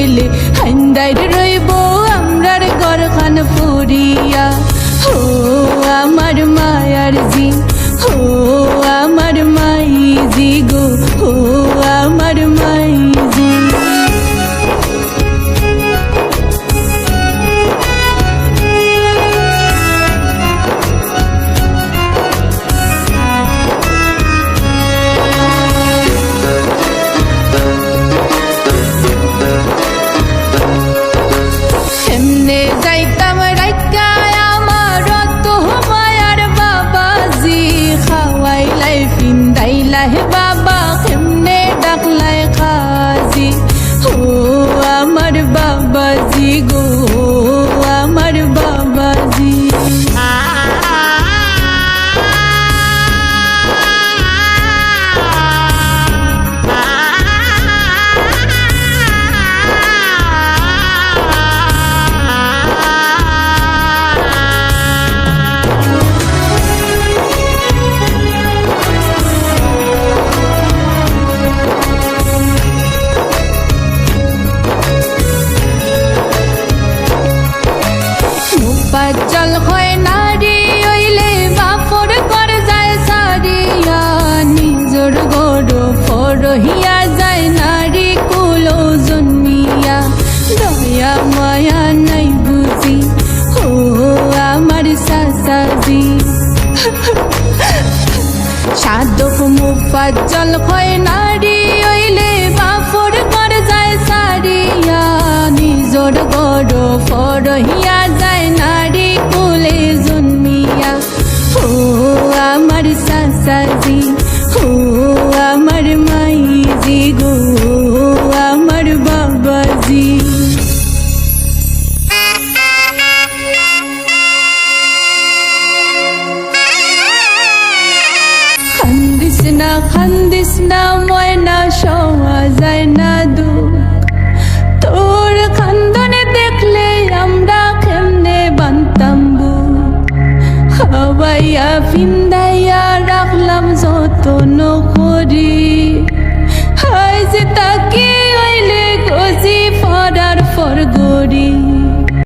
গেলে হাইন্দাইর রইব আমরার ঘরখান পুরিয়া। ও আমার মায়ার জি, ও আমার মাই জি গো, ও আমার মাই জি। এমনে যাইতাম রাইকায় আমার তো মায়ার বাবাজি, খাওয়াইলাই ফিন্দাইলাই বাবা কেমনে ডাকলাই খাজি। ও আমার বাবাজি গো, আমার বাবাজি। পাঁচল হয় নারী হইলে বাপর ঘর যায় সারিয়া, নিজর গড় ফরহিয়া যায় নারী কুল জন্মিয়া। দয়া মায়া নাই বুঝি ও আমার সাসাজি। সাধক মুফাজ্জল হয় নারী হইলে বাপর ঘর যায় সারিয়া, নিজর গড় ফরহিয়া যায় নারী কুলে জন্মিয়া। ও আমার সাসাজি, ও আমার মাইজি গো, আমার বাবাজি। খান্দিস না ময়না সওয়া যায় না দুঃখ, তোর খান্দনে দেখলে আমরা কেমনে বানতাম বুক। খাওয়াইয়া ফিন্দাইয়া রাখলাম যতন করি, হাই যে তাকে হইলে গজি ফরার ফর